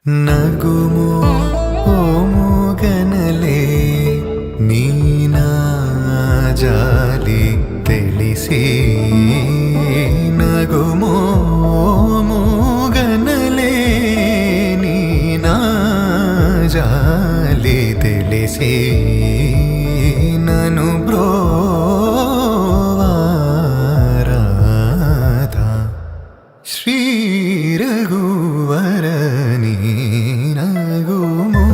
ನಗುಮೋ ಓ ಮೂಗನಲೆ ನೀನಾ ಜಾಲಿ ತಿಳಿಸಿ ನಗುಮೋ ಮೂಗನಲೆ ನೀನಾ ಜಾಲಿ ತಿಳಿಸಿ ನನು ಬ್ರೋವಾರಾಧ ಶ್ರೀ ರಘುವರ ನೀನಗುಮೋ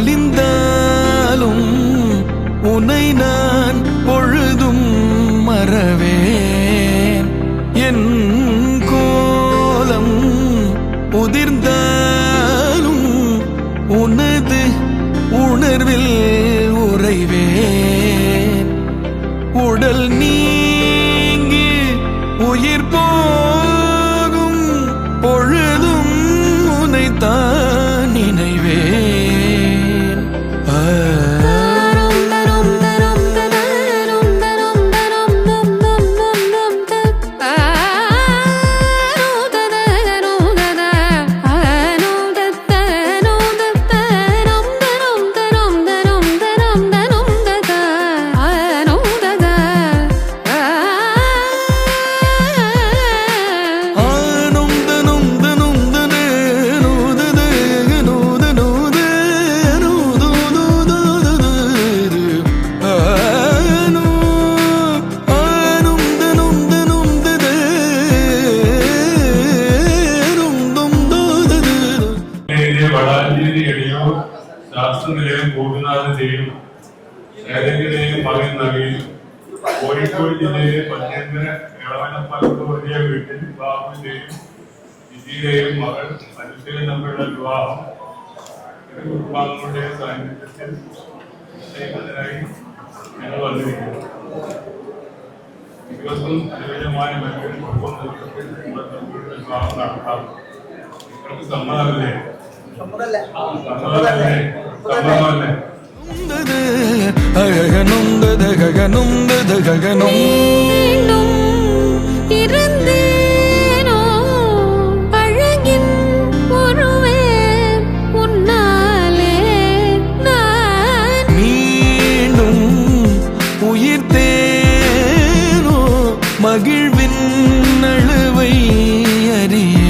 நலிந்தாலும் உனை நான் பொழுதும் மறவேன். என் கோலம் உதிர்ந்தாலும் உனது உணர்வில் உறைவேன். உடல் நீங்கி உயிர் போகும் பொழுதும் உனைத்தான் நினைவேன். ശാസ്ത്രനിലയം കൂട്ടുനാഥന്റെയും ഏതെങ്കിലും മകൻ നവീൻ കോഴിക്കോട് ജില്ലയിലെ പഞ്ചേന്ദ്ര ഇളവനപ്പലത്ത് വലിയ വീട്ടിൽ ബാബുവിന്റെയും വിജിയുടെയും മകൾ അനുഷ്ഠയും തമ്മിലുള്ള വിവാഹം കുടുംബാംഗങ്ങളുടെ സാന്നിധ്യത്തിൽ നിശ്ചയിക്കുന്നതിനായി ഞങ്ങൾ വന്നിരിക്കുന്നു. ദിവസവും അനുയോജ്യമായ മറ്റൊരു കുടുംബം നിർത്തത്തിൽ വിവാഹം നടത്താം. നിങ്ങൾക്ക് സമ്മതമല്ലേ? அழகனுந்தது ககனுந்தது ககனும் இருந்தேனோ அழகின் ஒருவே உன்னாலே நான் மீண்டும் உயிர்த்தேனோ மகிழ்வின் அழுவை அறியே.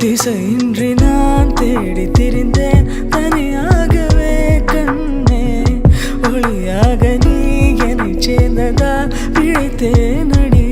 திசையின்றி நான் தேடி திரிந்தேன் தனியாகவே கண்ணே. ஒளியாக நீ என்னை சேர்ந்ததால் பிழைத்தேன் அடி.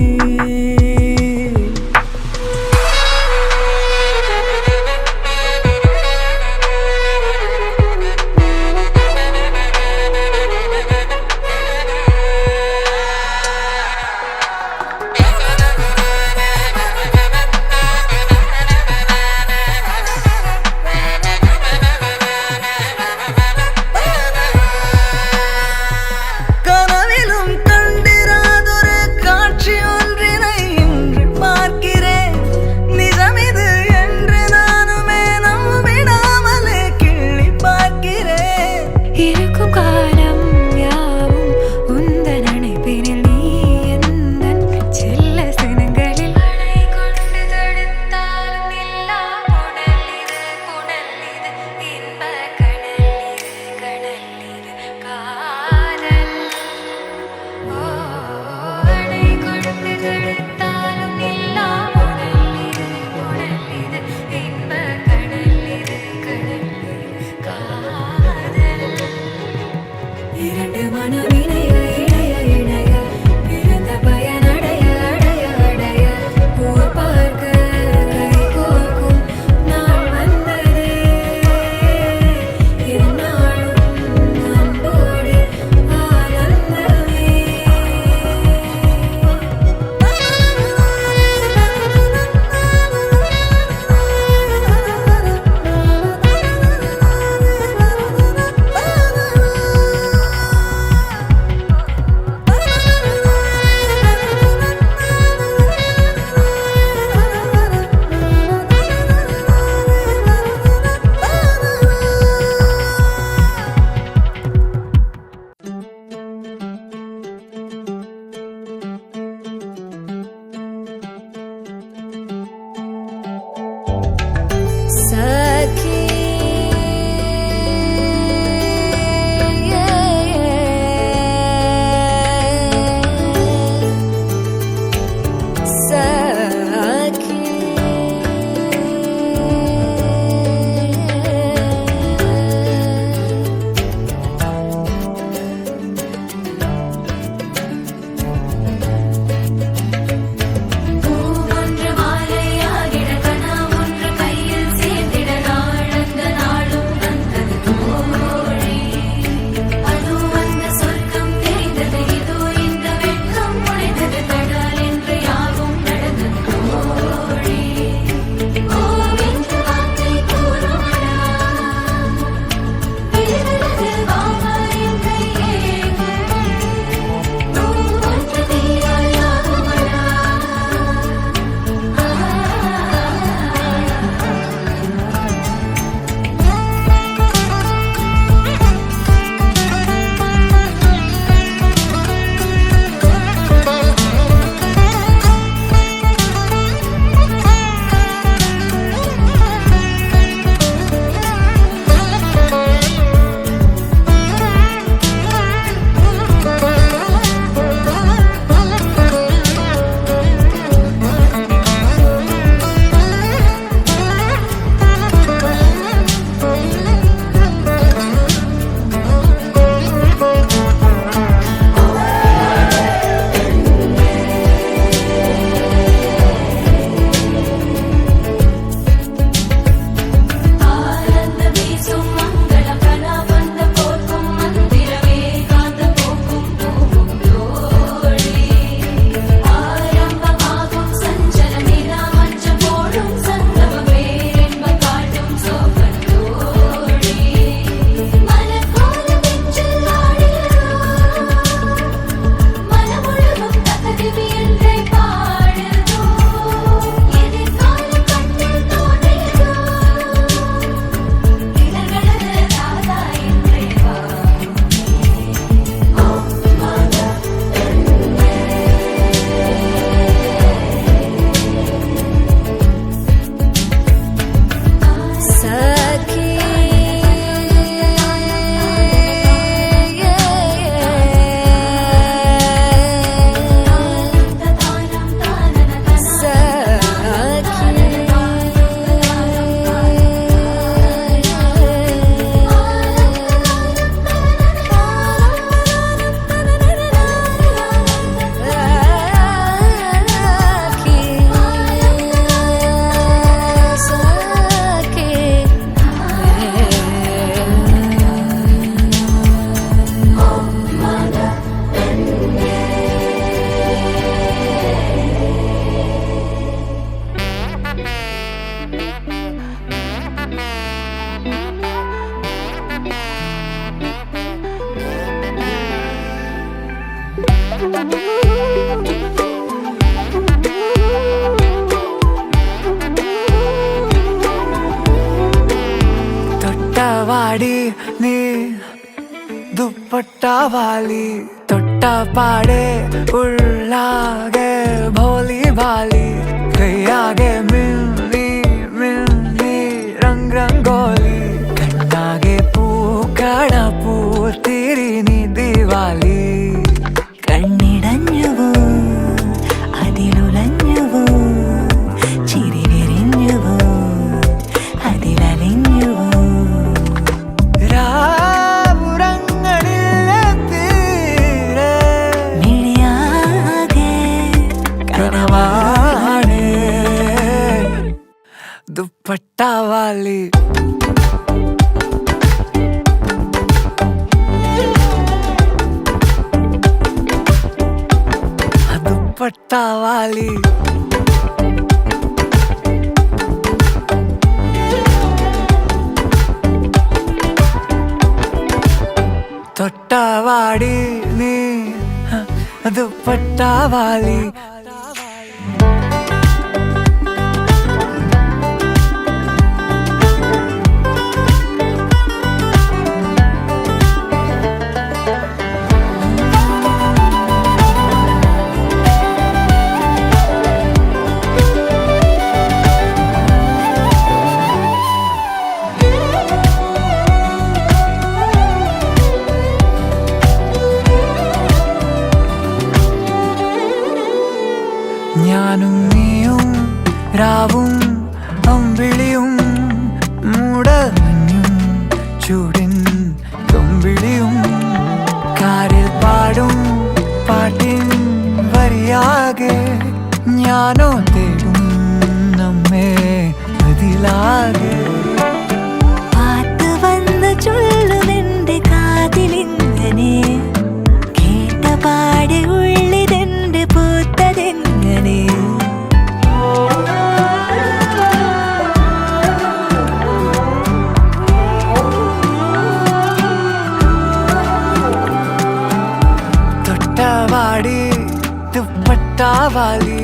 തൊട്ടവാടി നീ ദുപ്പട്ട വാലി തൊട്ട പാടെ ഉള്ളാകെ ഭോലി ഭാലി കൈയാകെ മിന്നി മിന്നി രംഗ് ರಂಗೋಲಿ കണ്ണാകെ പൂക്കട പൂത്തിരി നീ ദിവാലി കണ്ണിടഞ്ഞുവോ അതിലുലഞ്ഞുവോ ചിരി വിരിഞ്ഞുവോ അതിലലിഞ്ഞുവോ മിഴിയാകെ കനവാണേ ദുപ്പട്ട വാലി ദുപ്പട്ട വാലി തൊട്ടവാടി നീ ദുപ്പട്ട വാലി ഞാനും നീയും രാവും അമ്പിളിയും മൂടമഞ്ഞും ചൂടിൻ കമ്പിളിയും കാരിൽ പാടും പാട്ടിൻ വരിയാകെ ഞാനോ തേടും നമ്മെ അതിലാകെ പാട്ട് വന്ന് ചൊല്ലുമെന്റെ കാതിലിങ്ങനെ കേട്ട പാടെ ഉള്ളിതെന്റെ പൂത്തതെങ്ങനെ തൊട്ടവാടി ദുപ്പട്ട വാലി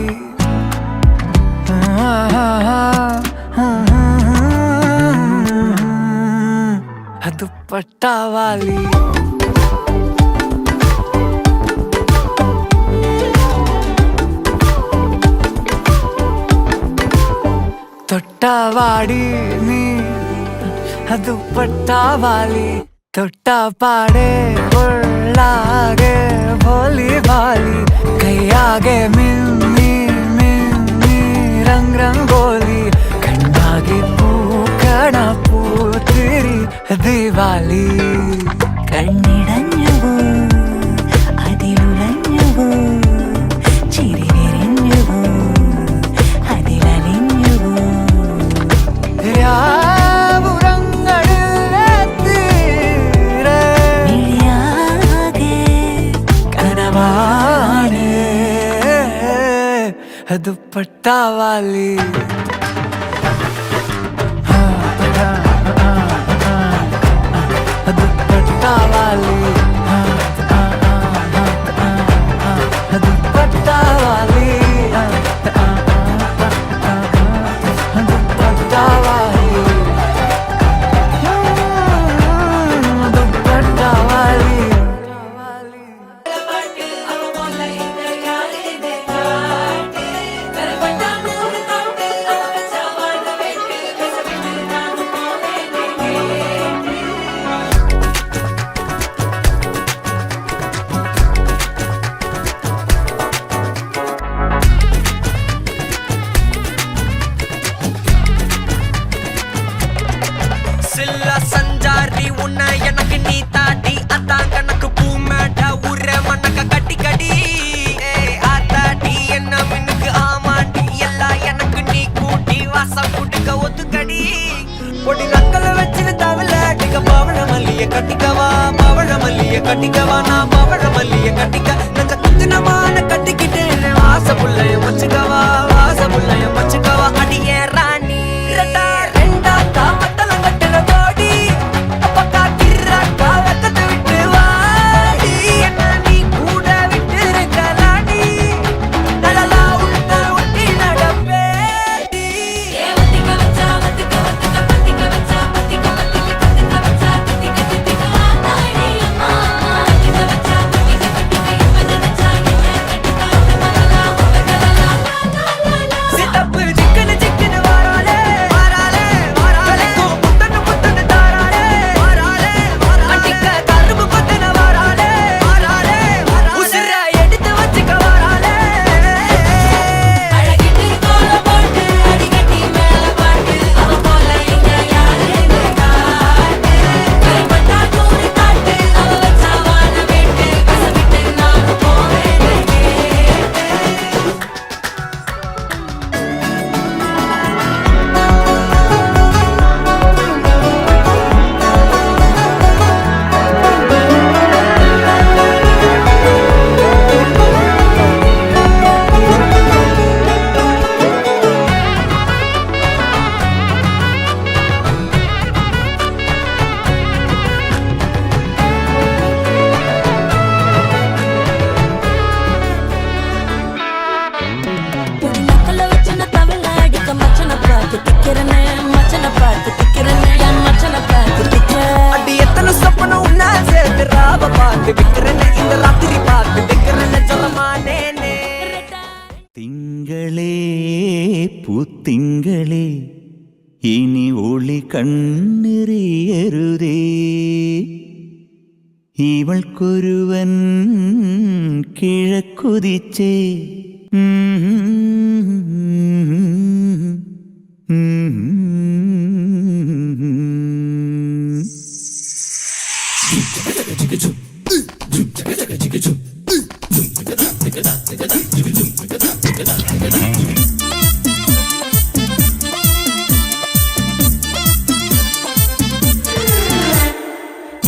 ദുപ്പട്ട വാലി തൊട്ടവാടി നീ ദുപ്പട്ട വാലി തൊട്ട പാടെ ഉള്ളാകെ ഭോലി ഭാലി കൈയാകെ മിന്നി മിന്നി രംഗ് ರಂಗೋಲಿ കണ്ണാകെ പൂക്കട പൂത്തിരി ദിവാലി കണ്ണിടഞ്ഞുവോ അതിലുലഞ്ഞുവോ ചിരി വിരിഞ്ഞുവോ അതിലലിഞ്ഞുവോ മിഴിയാകെ കനവാണേ ദുപ്പട്ട വാലി ദുപ്പട്ട വാലി ദുപ്പട്ട വാലി ദുപ്പട്ട വാലി ദുപ്പട്ട വാലി சில்ல சஞ்சாரி உன்னை எனக்கு நீ தாட்டி அதான் கணக்கு பூமேட்ட உர மண்ணக்க கட்டி கடி ஆத்தாட்டி என்ன மின்னுக்கு ஆமாட்டி எல்லாம் எனக்கு நீ கூட்டி வாசம் குடுக்க ஒத்துக்கடி பொடி நக்கல வச்சிரு தவில அடிக்க பவழ மல்லிய கட்டிக்கவா பவழ மல்லிய கட்டிக்கவா நான் பவழ மல்லிய கட்டிக்க நஞ்ச குத்தினமான கட்டிக்கிட்டேன் வாச புள்ளைய வச்சுக்கவா வாச புள்ளைய வச்சுக்கவா அடியே ராணி ரெண்டா தாமத்தலம் கட்டுற கோடி அப்பக்கா கிர்ராக்கா வெக்கத்தை விட்டு வாடி என்ன நீ கூட விட்டு இருக்க ഇവൾക്കൊരുവൻ കിഴക്കുതിച്ചേ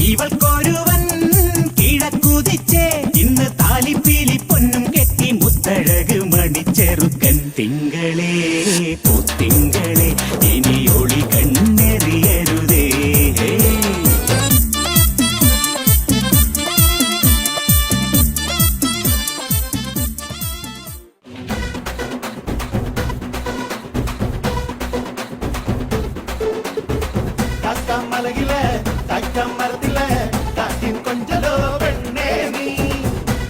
ഇവൾക്കൊരുവൻ കിഴക്കുതിച്ചേ ഇന്ന് താലിപ്പീലി പൊന്നും കെട്ടി മുത്തഴക് മണിച്ചെറുക്കൻ തിങ്കളേ പൂത്തിങ്കളെ ഇനി ഒളി കണ്ണെറിയരുതേ മലകിലെ തക്കം മരത്തിലെ കാറ്റിൻ കൊഞ്ചലോ പെണ്ണേ നീ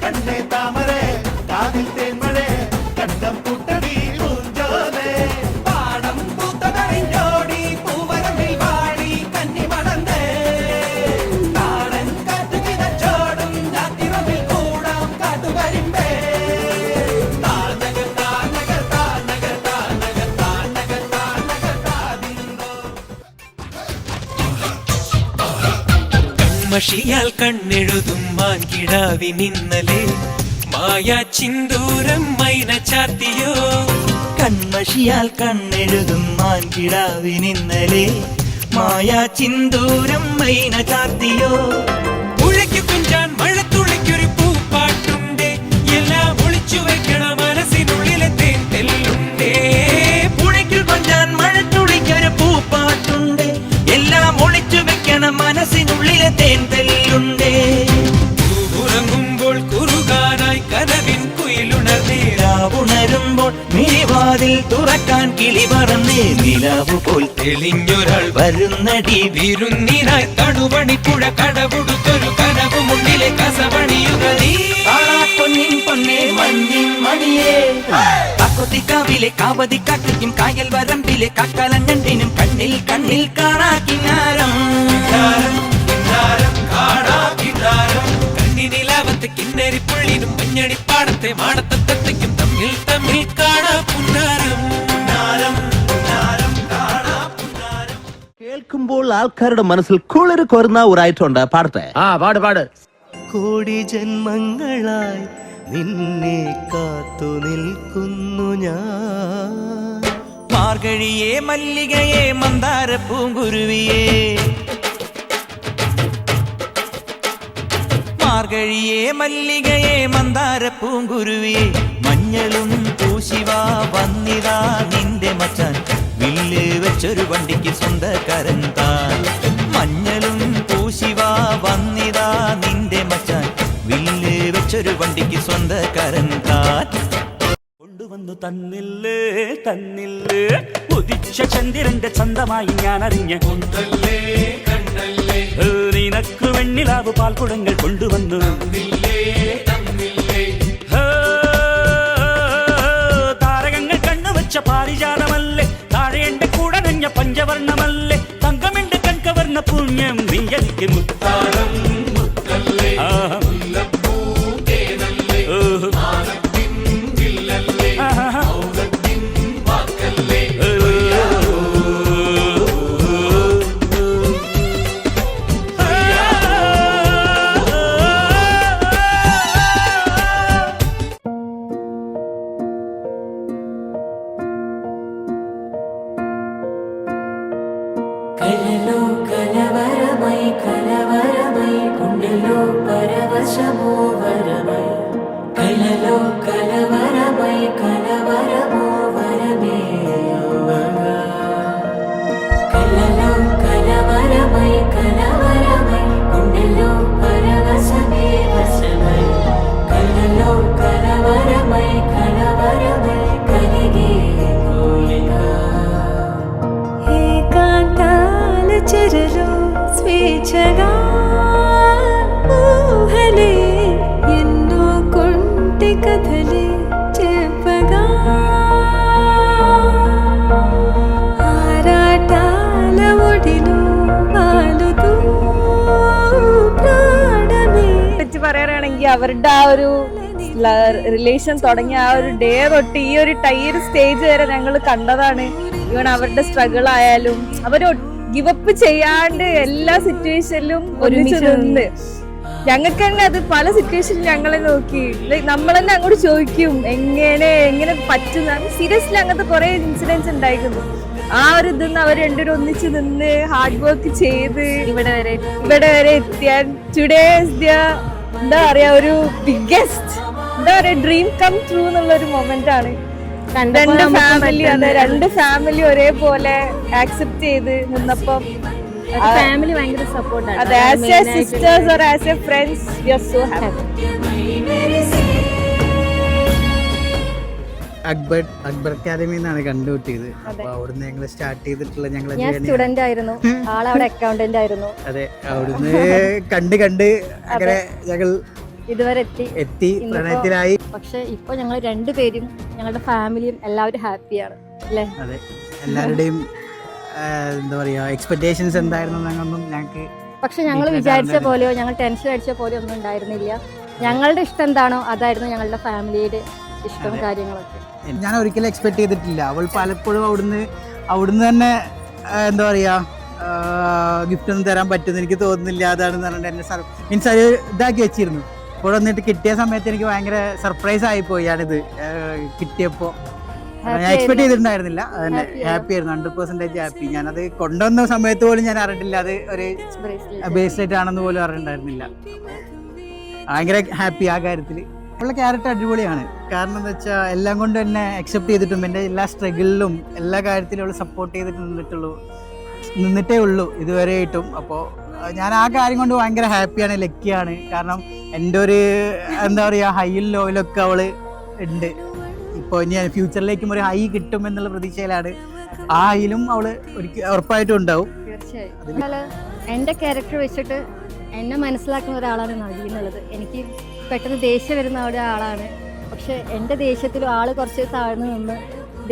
കണ്ണേ താമരേ കാതിൽ തേന്മഴേ കണ്ടം കൂട്ടടി പൂഞ്ചോലേ പാടം പൂത്തതറിഞ്ഞോടി പൂവരമ്പിൽ വാടി കന്നി മടന്നേ താടൻ കാറ്റു കിതച്ചോടും രാത്തിറമ്പിൽ കൂടാം കാട്ടുകരിമ്പേ താനകർ താനകർ താനകർ താനകർ താനകർ താനകർ താതിന്തോ മഷിയാൽ കണ്ണെഴുതും മാൻകിടാവിനിന്നലെ മായാ ചിന്തൂരം മൈന ചാത്തിയോ കൺമഷിയാൽ കണ്ണെഴുതും മാൻകിടാവിനിന്നലെ മായാ ചിന്തൂരം മൈന ചാത്തിയോ പുഴയ്ക്കു കുഞ്ചാൻ മഴത്തുള്ളിക്കൊരു പൂപ്പാട്ടുണ്ടേ എല്ലാം ഒളിച്ചു വെക്കണ മനസ്സിനുള്ളിലെ തേൻ തെല്ലുണ്ടേ പുഴയ്ക്കു കൊഞ്ചാൻ മഴത്തുള്ളിക്കൊരു പൂപ്പാട്ടുണ്ട് എല്ലാം ഒളിച്ചു വെക്കണം മനസ്സിനുള്ളിലെ തേൻ തെല്ലുണ്ടേ ഉറങ്ങുമ്പോൾ കുറുകാനായി കനവിൻ കുയിലുണർന്നേ ഉണരുമ്പോൾ മിഴിവാതിൽ തുറക്കാൻ കിളി പറന്നേ നിലാവു പോൽ തെളിഞ്ഞൊരാൾ വരുന്നടി വിരുന്നിനായി തടുവണിപ്പുഴ കടപുടുത്തൊരു കനവ് മുന്നിലെ കസവണിയുക നീ പൊന്നിൻ പൊന്നേ മഞ്ഞിൻ മണിയേ കാക്കൊത്തിക്കാവിലെ കാവതി കാട്ടിക്കും കായൽ വരമ്പിലെ കാക്കാലഞ്ഞണ്ടിനും കണ്ണിൽ കണ്ണിൽ കാണാക്കിനാരം കണ്ണിനിലാവത്തെ കിന്നരിപ്പുള്ളിനും മഞ്ഞണിപ്പാടത്തെ മാടത്തത്തെക്കും തമ്മിൽ തമ്മിൽ കാണാ പുന്നാരം കേൾക്കുമ്പോൾ ആൾക്കാരുടെ മനസ്സിൽ കുളിര് കൊരുന്ന ഒരായിട്ടുണ്ട് പാടത്തെ പാട് കോടി ജന്മങ്ങളായി നിന്നെ കാത്തു നിൽക്കുന്നു ഞാൻ മാർഗഴിയേ മല്ലികയെ മന്ദാര പൂങ്കുരുവിയേ മാർഗഴിയേ മല്ലികയെ മന്ദാര പൂങ്കുരുവിയെ മഞ്ഞളും പൂശിവാ വന്നിതാ നിന്റെ മച്ചാൻ വില്ല് വെച്ചൊരു വണ്ടിക്ക് സ്വന്തക്കാരൻ താൻ മഞ്ഞളും പൂശിവാ വന്നിതാ നിന്റെ മച്ചാൻ വില്ല് വെച്ചൊരു വണ്ടിക്ക് സ്വന്തക്കാരൻ താൻ കൊണ്ടുവന്നു തന്നില്ലേ ഉദിച്ച ചന്ദ്രന്റെ ചന്തമായി ഞാൻ അറിഞ്ഞ നിനക്ക് വെണ്ണിലാവ് പാൽക്കുടങ്ങൾ കൊണ്ടുവന്നു താരകങ്ങൾ കണ്ണുവച്ച പാരിജാതമല്ലേ താഴെ എന്റെ കൂടെ നഞ്ഞ പഞ്ചവർണ്ണമല്ലേ തങ്കമെന്റെ കൺകവർണ്ണ പുണ്യം നീ എനിക്ക് മുത്താരം కలలో కలవరమై కలవరమై గుండెలో పరవశమో వరమై కలలో కలవరమై కలవరమో వరమే యువగా కలలో కలవరమై కలవరమై గుండెలో పరవశమే వశమై కలలో కలవరమై కలవరమై కలిగే కోయిగా ఏకాంతాల చెరలో స్వేచ్ఛగా ఊహలే ఎన్నో కొంటె కథలే പറയുകയാണെങ്കിൽ അവരുടെ ആ ഒരു റിലേഷൻ തുടങ്ങിയ ആ ഒരു ഡേ തൊട്ട് ഈ ഒരു സ്റ്റേജ് വരെ ഞങ്ങൾ കണ്ടതാണ്. ഈവൻ അവരുടെ സ്ട്രഗിൾ ആയാലും അവർ ഗിവപ്പ് ചെയ്യാണ്ട് എല്ലാ സിറ്റുവേഷനിലും ഒരുമിച്ച് നിന്ന് ഞങ്ങൾക്ക് തന്നെ അത് പല സിറ്റുവേഷനിൽ ഞങ്ങളെ നോക്കി നമ്മൾ തന്നെ അങ്ങോട്ട് ചോദിക്കും എങ്ങനെ പറ്റുന്ന. സീരിയസ്ലി അങ്ങനത്തെ കുറെ ഇൻസിഡൻസ് ഉണ്ടായിരുന്നു. ആ ഒരു ഇതിന്ന് അവർ രണ്ടുപേരും ഒന്നിച്ച് നിന്ന് ഹാർഡ് വർക്ക് ചെയ്ത് ഇവിടെ വരെ എത്തിയാൽ ടുഡേ എന്താ പറയാ ഒരു ബിഗ്ഗസ്റ്റ് എന്താ പറയാ ഡ്രീം കം ട്രൂ എന്നുള്ള ഒരു മൊമെന്റ് ആണ്. രണ്ട് ഫാമിലി ഒരേപോലെ ആക്സെപ്റ്റ് ചെയ്ത് നിന്നപ്പം ഫാമിലി ഭയങ്കര സപ്പോർട്ടാണ്. അതെ, as a sisters or as a friends we are so happy. Akbar academy എന്നാണ് കണ്ടുപിട്ടിയത്. അപ്പൊ അവിടുന്ന് ഞങ്ങൾ സ്റ്റാർട്ട് ചെയ്തിട്ടുള്ള ഞങ്ങൾ സ്റ്റുഡന്റ് ആയിരുന്നു, ആളവിടെ അക്കൗണ്ടന്റ് ആയിരുന്നു. അതെ, അവിടുന്ന് കണ്ട് അങ്ങനെ ഞങ്ങൾ ഇതുവരെ എത്തി പ്രണയത്തിലായി. പക്ഷെ ഇപ്പൊ ഞങ്ങൾ രണ്ടുപേരും ഞങ്ങളുടെ ഫാമിലിയും എല്ലാവരും ഹാപ്പിയാണ് അല്ലേ? അതെ, എല്ലാവരുടെയും എന്താ പറയാ എക്സ്പെക്ടേഷൻസ് എന്തായിരുന്നു ഞങ്ങൾക്ക്. പക്ഷെ ഞങ്ങൾ വിചാരിച്ച പോലെയോ ഞങ്ങൾ ടെൻഷൻ അടിച്ച പോലെയോ ഒന്നും ഉണ്ടായിരുന്നില്ല. ഞങ്ങളുടെ ഇഷ്ടം എന്താണോ അതായിരുന്നു ഞങ്ങളുടെ ഫാമിലിയുടെ ഇഷ്ടവും കാര്യങ്ങളൊക്കെ. ഞാൻ ഒരിക്കലും എക്സ്പെക്ട് ചെയ്തിട്ടില്ല. അവൾ പലപ്പോഴും അവിടുന്ന് തന്നെ എന്താ പറയാ ഗിഫ്റ്റ് ഒന്നും തരാൻ പറ്റുമെന്ന് എനിക്ക് തോന്നുന്നില്ല, അതാണെന്ന് പറഞ്ഞിട്ട് എന്നെ മീൻസ് അത് ഇതാക്കി വെച്ചിരുന്നു. ഇപ്പോൾ വന്നിട്ട് കിട്ടിയ സമയത്ത് എനിക്ക് ഭയങ്കര സർപ്രൈസ് ആയിപ്പോയി. ഞാനിത് കിട്ടിയപ്പോൾ ഞാൻ എക്സ്പെക്ട് ചെയ്തിട്ടുണ്ടായിരുന്നില്ല. അതിന് ഹാപ്പി ആയിരുന്നു, 100% ഹാപ്പി. ഞാനത് കൊണ്ടുവന്ന സമയത്ത് പോലും ഞാൻ അറിഞ്ഞിട്ടില്ല അത് ഒരു ബ്രേസ്ലെറ്റ് ആണെന്ന് പോലും അറിഞ്ഞിട്ടുണ്ടായിരുന്നില്ല. ഭയങ്കര ഹാപ്പി ആ കാര്യത്തിൽ. അവളുടെ ക്യാരക്ടർ അടിപൊളിയാണ്. കാരണം എന്താ വെച്ചാൽ എല്ലാം കൊണ്ട് എന്നെ അക്സെപ്റ്റ് ചെയ്തിട്ടും എൻ്റെ എല്ലാ സ്ട്രഗിളിലും എല്ലാ കാര്യത്തിലും അവൾ സപ്പോർട്ട് ചെയ്തിട്ട് നിന്നിട്ടേ ഉള്ളൂ ഇതുവരെയായിട്ടും. അപ്പോൾ ഞാൻ ആ കാര്യം കൊണ്ട് ഭയങ്കര ഹാപ്പിയാണ്, ലക്കിയാണ്. കാരണം എൻ്റെ ഒരു എന്താ പറയുക ഹൈയിൽ ലോയിലൊക്കെ അവൾ ഉണ്ട്. ഇപ്പോൾ ഇനി ഫ്യൂച്ചറിലേക്കും ഒരു ഹൈ കിട്ടും എന്നുള്ള പ്രതീക്ഷയിലാണ്. ആ ഹൈയിലും അവൾ ഉറപ്പായിട്ടും ഉണ്ടാവും. തീർച്ചയായും എൻ്റെ ക്യാരക്ടർ വെച്ചിട്ട് എന്നെ മനസ്സിലാക്കുന്ന ഒരാളാണ് നവി എന്നുള്ളത്. എനിക്ക് പെട്ടെന്ന് ദേഷ്യം വരുന്ന ഒരാളാണ്. പക്ഷെ എൻ്റെ ദേഷ്യത്തിലും ആള് കുറച്ച് താഴ്ന്നു നിന്ന്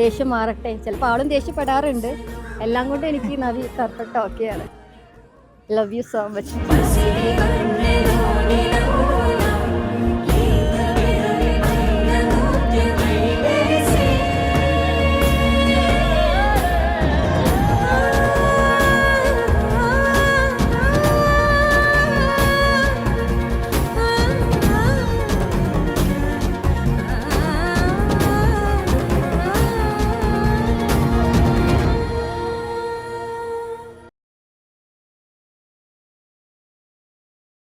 ദേഷ്യം മാറട്ടെ. ചിലപ്പോൾ ആളും ദേഷ്യപ്പെടാറുണ്ട്. എല്ലാം കൊണ്ട് എനിക്ക് നവി പെർഫെക്റ്റ് ഓക്കെയാണ്. Love you so much.